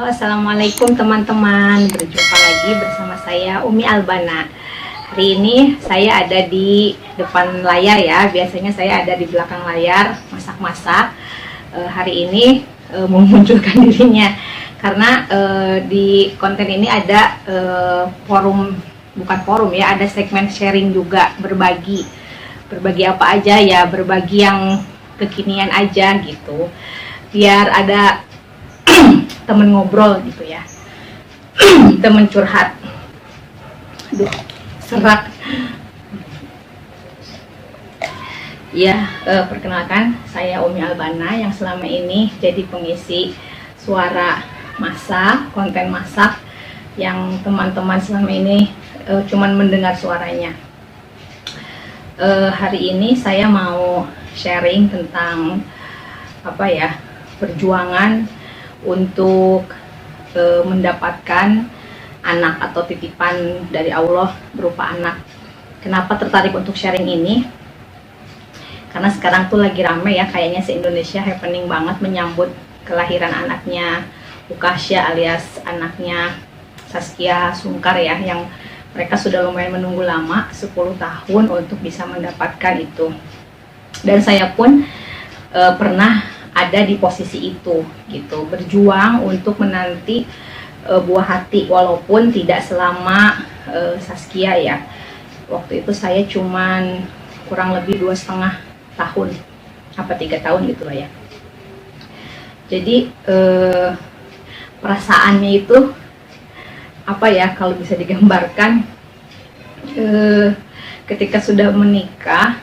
Halo, assalamualaikum teman-teman. Berjumpa lagi bersama saya Umi Albana. Hari ini saya ada di depan layar ya. Biasanya saya ada di belakang layar masak-masak. Hari ini memunculkan dirinya karena di konten ini ada forum, bukan forum ya, ada segmen sharing juga, berbagi apa aja ya, berbagi yang kekinian aja gitu, biar ada temen ngobrol gitu ya, temen curhat. Aduh, serak ya. Perkenalkan, saya Umi Albana yang selama ini jadi pengisi suara masak, konten masak yang teman-teman selama ini cuman mendengar suaranya. Hari ini saya mau sharing tentang apa ya, perjuangan untuk mendapatkan anak atau titipan dari Allah berupa anak. Kenapa tertarik untuk sharing ini? Karena sekarang tuh lagi rame ya, kayaknya se-Indonesia happening banget menyambut kelahiran anaknya Ukasya alias anaknya Saskia Sungkar ya, yang mereka sudah lumayan menunggu lama, 10 tahun untuk bisa mendapatkan itu. Dan saya pun pernah ada di posisi itu gitu, berjuang untuk menanti buah hati, walaupun tidak selama Saskia ya. Waktu itu saya cuman kurang lebih 2,5 tahun apa 3 tahun gitu lah ya. Jadi perasaannya itu apa ya, kalau bisa digambarkan, ketika sudah menikah.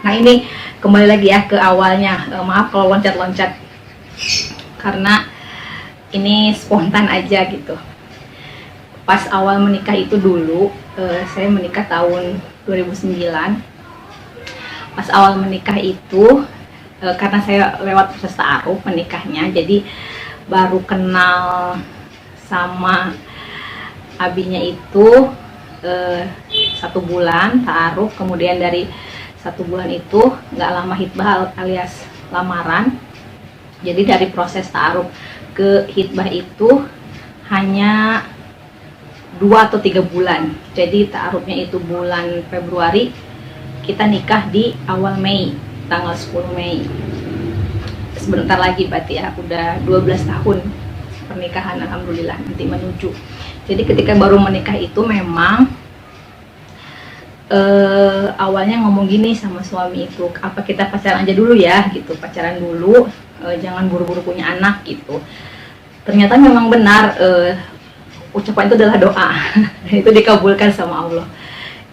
Nah ini kembali lagi ya ke awalnya, maaf kalau loncat-loncat karena ini spontan aja gitu. Pas awal menikah itu dulu, saya menikah tahun 2009. Pas awal menikah itu, karena saya lewat proses ta'aruf menikahnya, jadi baru kenal sama abinya itu 1 bulan ta'aruf. Kemudian dari 1 bulan itu nggak lama hitbah alias lamaran. Jadi dari proses ta'aruf ke hitbah itu hanya 2 atau 3 bulan. Jadi ta'arufnya itu bulan Februari, kita nikah di awal Mei, tanggal 10 Mei. Sebentar lagi berarti ya, udah 12 tahun pernikahan, alhamdulillah, nanti menuju. Jadi ketika baru menikah itu memang awalnya ngomong gini sama suami itu, apa kita pacaran aja dulu ya gitu, pacaran dulu, jangan buru-buru punya anak gitu. Ternyata memang benar, ucapan itu adalah doa dan itu dikabulkan sama Allah.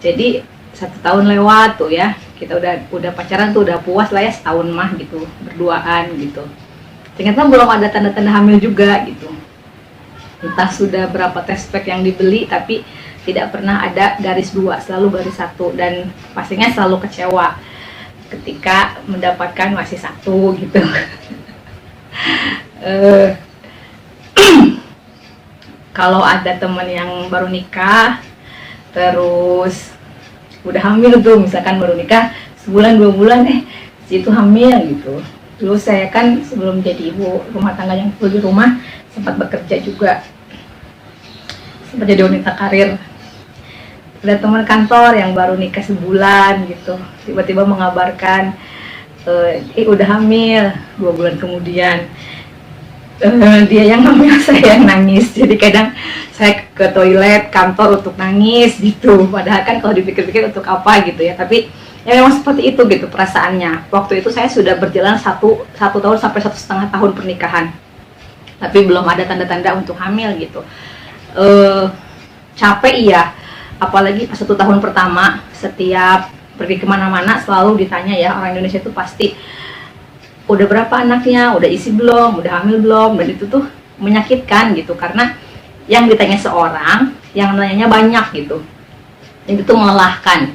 Jadi 1 tahun lewat tuh ya, kita udah pacaran tuh, udah puas lah ya setahun mah gitu, berduaan gitu. Ternyata belum ada tanda-tanda hamil juga gitu. Entah sudah berapa test pack yang dibeli, tapi tidak pernah ada garis 2, selalu garis 1. Dan pastinya selalu kecewa ketika mendapatkan masih 1 gitu. Kalau ada teman yang baru nikah terus udah hamil tuh, misalkan baru nikah sebulan 2 bulan itu hamil gitu. Dulu saya kan sebelum jadi ibu rumah tangga yang full di rumah, sempat bekerja juga, sempat jadi wanita karir. Ada teman kantor yang baru nikah sebulan gitu, tiba-tiba mengabarkan udah hamil 2 bulan kemudian. Dia yang hamil, saya yang nangis. Jadi kadang saya ke toilet kantor untuk nangis gitu, padahal kan kalau dipikir-pikir untuk apa gitu ya. Tapi ya memang seperti itu gitu perasaannya. Waktu itu saya sudah berjalan 1 tahun sampai 1,5 tahun pernikahan, tapi belum ada tanda-tanda untuk hamil gitu. Capek iya, apalagi pas 1 tahun pertama, setiap pergi kemana-mana selalu ditanya ya, orang Indonesia itu pasti udah berapa anaknya, udah isi belum, udah hamil belum. Dan itu tuh menyakitkan gitu, karena yang ditanya seorang, yang nanyanya banyak gitu. Itu tuh melelahkan.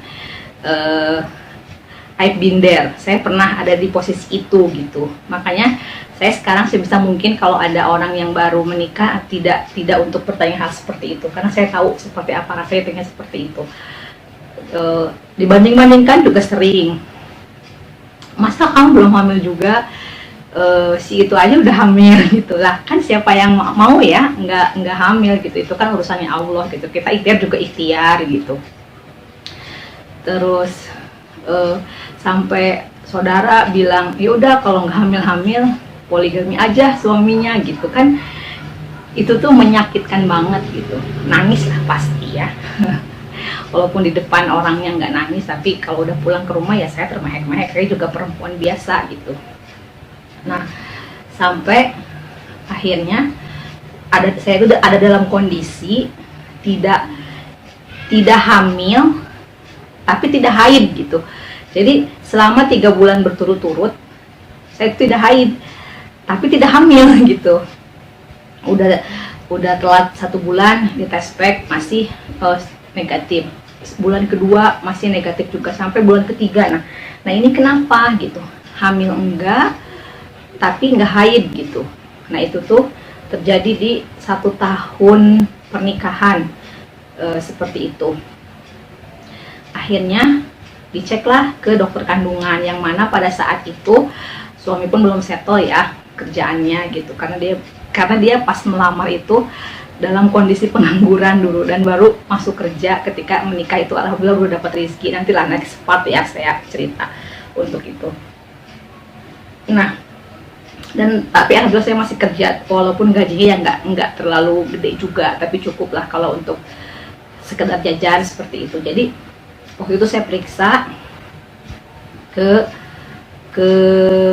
I've been there, saya pernah ada di posisi itu gitu. Makanya saya sekarang sebisa mungkin kalau ada orang yang baru menikah, tidak untuk bertanya hal seperti itu, karena saya tahu seperti apa rasanya pengen seperti itu. Dibanding-bandingkan juga sering, masa kamu belum hamil juga, si itu aja udah hamil gitu lah. Kan siapa yang mau ya nggak hamil gitu, itu kan urusannya Allah gitu. Kita ikhtiar juga ikhtiar gitu. Terus sampai saudara bilang, ya udah kalau nggak hamil poligami aja suaminya gitu kan. Itu tuh menyakitkan banget gitu, nangis lah pasti ya. Walaupun di depan orangnya nggak nangis, tapi kalau udah pulang ke rumah ya saya termehek-mehek, saya juga perempuan biasa gitu. Nah, sampai akhirnya saya itu ada dalam kondisi tidak hamil tapi tidak haid gitu. Jadi selama 3 bulan berturut-turut saya tidak haid tapi tidak hamil gitu. Udah telat 1 bulan di tes pack masih negatif. Bulan kedua masih negatif juga sampai bulan ketiga. Nah ini kenapa gitu? Hamil enggak tapi nggak haid gitu. Nah itu tuh terjadi di 1 tahun pernikahan seperti itu. Akhirnya diceklah ke dokter kandungan, yang mana pada saat itu suami pun belum settle ya kerjaannya gitu, karena dia pas melamar itu dalam kondisi pengangguran dulu dan baru masuk kerja. Ketika menikah itu alhamdulillah udah dapat rezeki. Nantilah next part ya saya cerita untuk itu. Nah, dan tapi alhamdulillah saya masih kerja walaupun gajinya ya nggak terlalu gede juga, tapi cukup lah kalau untuk sekedar jajan seperti itu. Jadi waktu itu saya periksa ke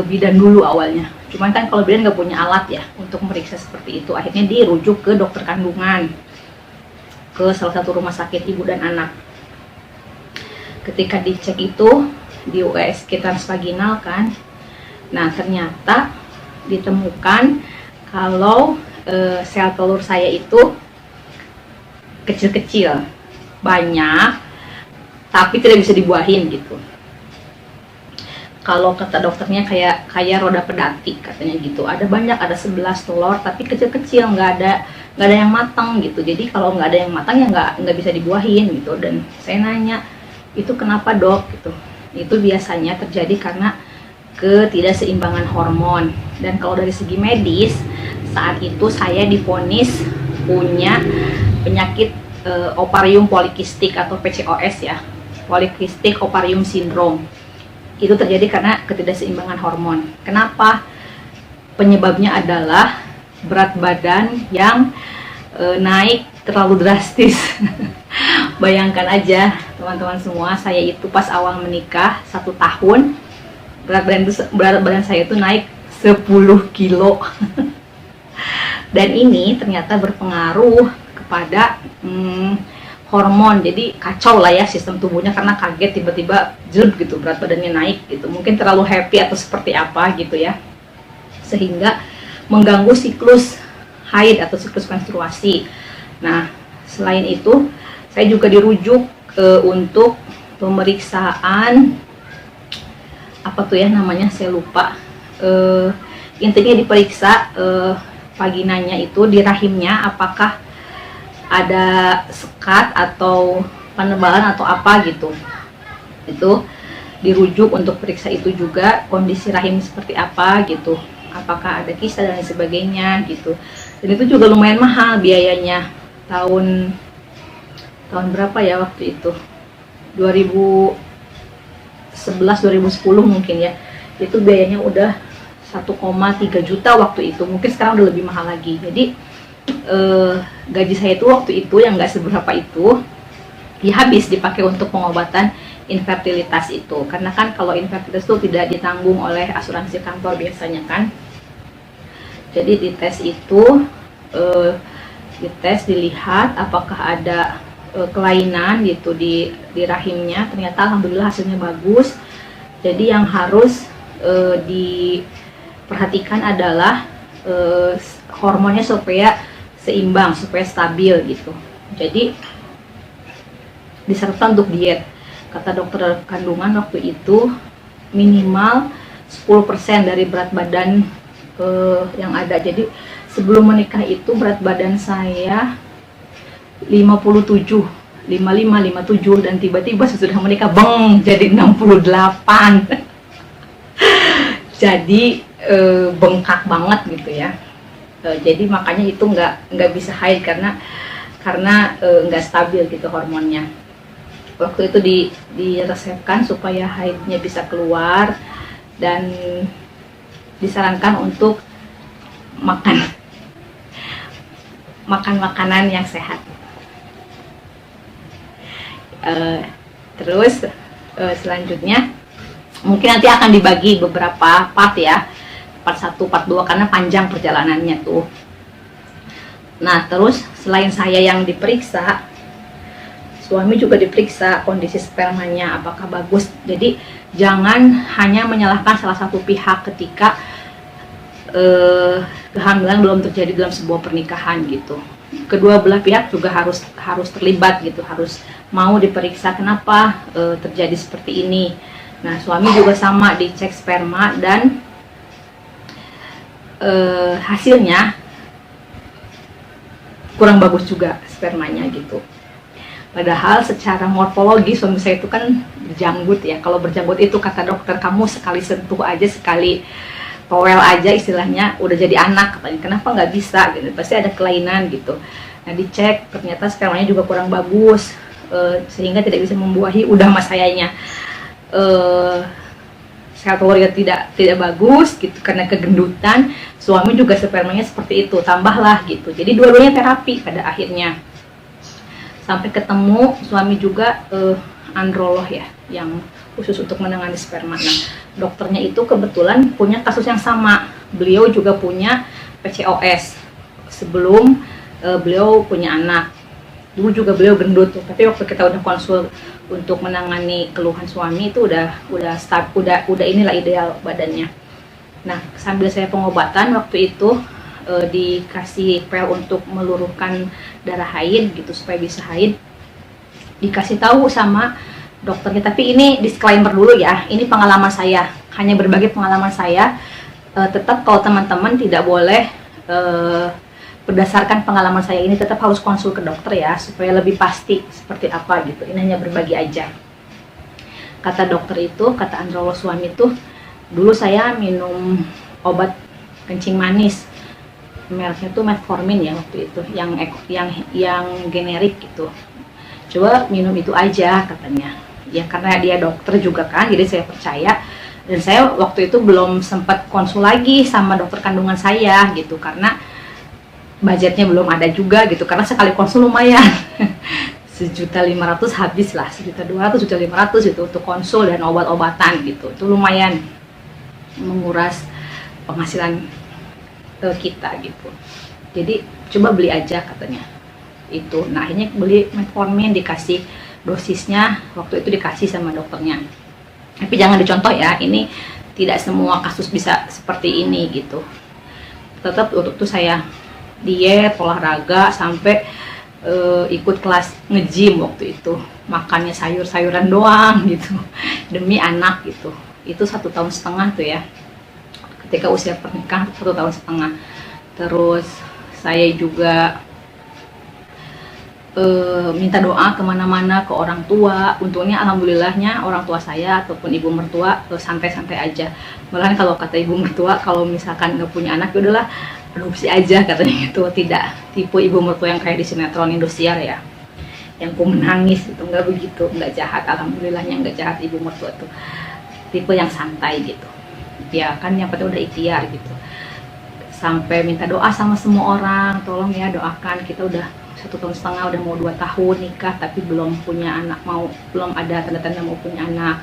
bidan dulu awalnya. Cuman kan kalau bidan nggak punya alat ya untuk meriksa seperti itu, akhirnya dirujuk ke dokter kandungan, ke salah satu rumah sakit ibu dan anak. Ketika dicek itu di USG transvaginal kan, nah ternyata ditemukan kalau sel telur saya itu kecil-kecil, banyak, tapi tidak bisa dibuahin gitu. Kalau kata dokternya kayak roda pedati katanya gitu. Ada banyak, ada 11 telur tapi kecil-kecil, nggak ada yang matang gitu. Jadi kalau nggak ada yang matang ya nggak bisa dibuahin gitu. Dan saya nanya, itu kenapa dok gitu? Itu biasanya terjadi karena ketidakseimbangan hormon. Dan kalau dari segi medis, saat itu saya divonis punya penyakit ovarium polikistik atau PCOS ya, polikistik ovarium syndrome. Itu terjadi karena ketidakseimbangan hormon. Kenapa? Penyebabnya adalah berat badan yang naik terlalu drastis. Bayangkan aja teman-teman semua, saya itu pas awal menikah 1 tahun berat badan saya itu naik 10 kilo. Dan ini ternyata berpengaruh kepada hormon. Jadi kacau lah ya sistem tubuhnya, karena kaget tiba-tiba jelek gitu berat badannya naik gitu. Mungkin terlalu happy atau seperti apa gitu ya, sehingga mengganggu siklus haid atau siklus menstruasi. Nah selain itu saya juga dirujuk untuk pemeriksaan apa tuh ya namanya, saya lupa. Intinya diperiksa vaginanya itu, di rahimnya apakah ada sekat atau penebalan atau apa gitu. Itu dirujuk untuk periksa itu juga, kondisi rahim seperti apa gitu, apakah ada kista dan lain sebagainya gitu. Dan itu juga lumayan mahal biayanya. Tahun berapa ya waktu itu, 2011-2010 mungkin ya, itu biayanya udah 1,3 juta waktu itu. Mungkin sekarang udah lebih mahal lagi. Jadi gaji saya itu waktu itu yang nggak seberapa itu ya habis dipakai untuk pengobatan infertilitas itu, karena kan kalau infertilitas itu tidak ditanggung oleh asuransi kantor biasanya kan. Jadi di tes itu dilihat apakah ada kelainan gitu di rahimnya. Ternyata alhamdulillah hasilnya bagus. Jadi yang harus diperhatikan adalah hormonnya supaya seimbang, supaya stabil gitu. Jadi disarankan untuk diet. Kata dokter kandungan waktu itu minimal 10% dari berat badan yang ada. Jadi sebelum menikah itu berat badan saya 57, 55, 57, dan tiba-tiba sesudah menikah beng jadi 68. Jadi bengkak banget gitu ya. Jadi makanya itu nggak bisa haid karena nggak stabil gitu hormonnya. Waktu itu diresepkan supaya haidnya bisa keluar, dan disarankan untuk makan makanan yang sehat. Terus selanjutnya mungkin nanti akan dibagi beberapa part ya, part 1, part 2, karena panjang perjalanannya tuh. Nah, terus selain saya yang diperiksa, suami juga diperiksa kondisi spermanya apakah bagus. Jadi jangan hanya menyalahkan salah satu pihak ketika kehamilan belum terjadi dalam sebuah pernikahan gitu. Kedua belah pihak juga harus terlibat gitu, harus mau diperiksa kenapa terjadi seperti ini. Nah, suami juga sama, dicek sperma dan hasilnya kurang bagus juga spermanya gitu. Padahal secara morfologi suami saya itu kan berjanggut ya. Kalau berjanggut itu kata dokter, kamu sekali sentuh aja, sekali towel aja istilahnya udah jadi anak katanya. Kenapa nggak bisa gitu? Pasti ada kelainan gitu. Nah, dicek ternyata spermanya juga kurang bagus, sehingga tidak bisa membuahi. Udah mas sayanya sel telurnya tidak bagus gitu karena kegendutan. Suami juga spermanya seperti itu, tambahlah gitu. Jadi dua-duanya terapi pada akhirnya. Sampai ketemu suami juga androlog ya, yang khusus untuk menangani sperma. Nah, dokternya itu kebetulan punya kasus yang sama. Beliau juga punya PCOS sebelum beliau punya anak. Dulu juga beliau gendut tuh, tapi waktu kita udah konsul untuk menangani keluhan suami itu udah inilah ideal badannya. Nah, sambil saya pengobatan waktu itu dikasih pel untuk meluruhkan darah haid gitu supaya bisa haid. Dikasih tahu sama dokternya, tapi ini disclaimer dulu ya, ini pengalaman saya, hanya berbagi pengalaman saya. Tetap kalau teman-teman tidak boleh berdasarkan pengalaman saya ini, tetap harus konsul ke dokter ya, supaya lebih pasti seperti apa gitu. Ini hanya berbagi aja. Kata dokter itu, kata androlog suami itu, dulu saya minum obat kencing manis, mereknya tuh metformin ya waktu itu, yang generik gitu. Coba minum itu aja katanya. Ya karena dia dokter juga kan, jadi saya percaya. Dan saya waktu itu belum sempat konsul lagi sama dokter kandungan saya gitu, karena budgetnya belum ada juga gitu. Karena sekali konsul lumayan 1.500.000 habis lah, 1.200.000, 1.500.000 gitu untuk konsul dan obat-obatan gitu. Itu lumayan menguras penghasilan kita gitu. Jadi coba beli aja katanya itu. Nah, akhirnya beli metformin, dikasih dosisnya waktu itu dikasih sama dokternya. Tapi jangan dicontoh ya, ini tidak semua kasus bisa seperti ini gitu. Tetap untuk itu saya diet, olahraga, sampai ikut kelas nge-gym waktu itu. Makannya sayur-sayuran doang gitu demi anak gitu. Itu 1,5 tahun tuh ya, ketika usia pernikahan 1,5 tahun. Terus saya juga minta doa kemana-mana ke orang tua. Untungnya alhamdulillahnya orang tua saya ataupun ibu mertua santai-santai aja. Malahan kalau kata ibu mertua, kalau misalkan nggak punya anak, ya udahlah adopsi aja katanya gitu. Tidak tipe ibu mertua yang kayak di sinetron Indosiar ya, yang ku menangis itu, nggak begitu, nggak jahat. Alhamdulillahnya nggak jahat ibu mertua tuh, tipe yang santai gitu ya kan, yang penting udah ikhtiar gitu. Sampai minta doa sama semua orang, tolong ya doakan, kita udah 1,5 tahun, udah mau 2 tahun nikah tapi belum punya anak, belum ada tanda-tanda mau punya anak.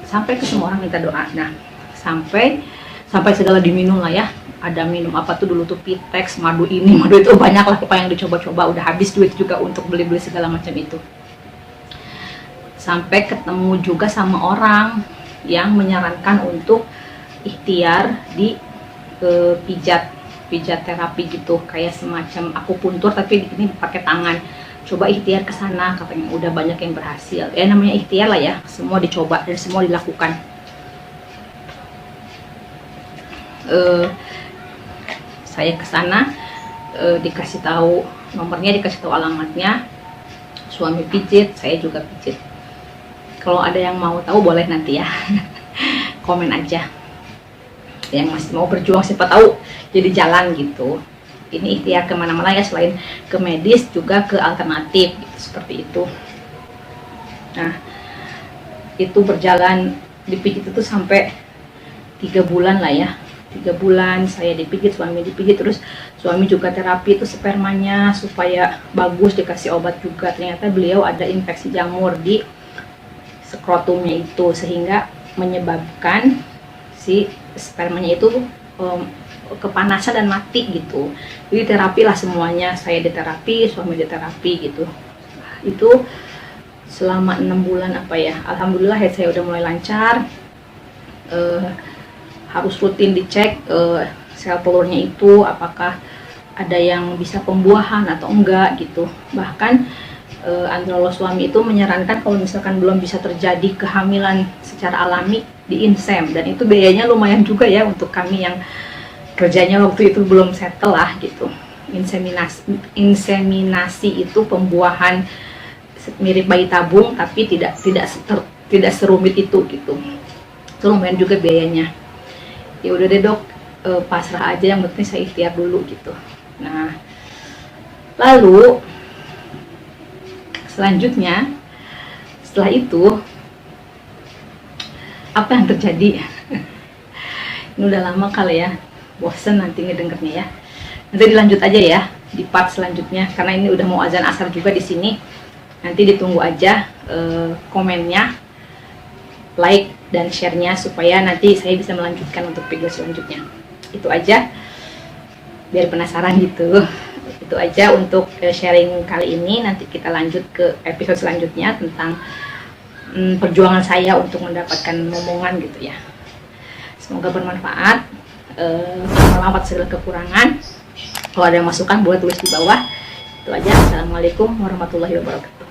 Sampai ke semua orang minta doa. Nah, sampai segala diminum lah ya. Ada minum apa tuh dulu tuh, Pitex, madu ini, madu itu, banyak lah pokoknya yang dicoba-coba. Udah habis duit juga untuk beli-beli segala macam itu. Sampai ketemu juga sama orang yang menyarankan untuk ikhtiar di pijat terapi gitu, kayak semacam akupuntur tapi ini pakai tangan. Coba ikhtiar ke sana katanya, udah banyak yang berhasil. Ya namanya ikhtiar lah ya, semua dicoba dan semua dilakukan. Saya ke sana, dikasih tahu nomornya, dikasih tahu alamatnya. Suami pijit, saya juga pijit. Kalau ada yang mau tahu boleh nanti ya komen aja. yang masih mau berjuang, siapa tahu jadi jalan gitu. Ini ikhtiar kemana-mana ya, selain ke medis juga ke alternatif gitu, seperti itu. Nah itu berjalan dipijit itu sampai 3 bulan lah ya, 3 bulan saya dipijit, suami dipijit, terus suami juga terapi itu spermanya supaya bagus, dikasih obat juga. Ternyata beliau ada infeksi jamur di skrotumnya itu, sehingga menyebabkan si spermanya itu kepanasan dan mati gitu. Jadi terapi lah semuanya, saya diterapi, suami diterapi gitu. Itu selama 6 bulan apa ya, alhamdulillah head saya udah mulai lancar. Harus rutin dicek sel telurnya itu apakah ada yang bisa pembuahan atau enggak gitu. Bahkan androlog suami itu menyarankan kalau misalkan belum bisa terjadi kehamilan secara alami di insem, dan itu biayanya lumayan juga ya untuk kami yang kerjanya waktu itu belum settle lah gitu. Inseminasi itu pembuahan mirip bayi tabung, tapi tidak serumit itu gitu. Itu lumayan juga biayanya. Ya udah deh dok, pasrah aja, yang penting saya ikhtiar dulu gitu. Nah lalu selanjutnya setelah itu apa yang terjadi? Ini udah lama kali ya, bosen nanti ngedengernya ya. Nanti dilanjut aja ya di part selanjutnya, karena ini udah mau azan asar juga di sini. Nanti ditunggu aja komennya, like dan share-nya, supaya nanti saya bisa melanjutkan untuk video selanjutnya. Itu aja, biar penasaran gitu. Itu aja untuk sharing kali ini. Nanti kita lanjut ke episode selanjutnya tentang perjuangan saya untuk mendapatkan momongan gitu ya. Semoga bermanfaat. Maaf atas segala kekurangan. Kalau ada yang masukan boleh tulis di bawah. Itu aja. Assalamualaikum warahmatullahi wabarakatuh.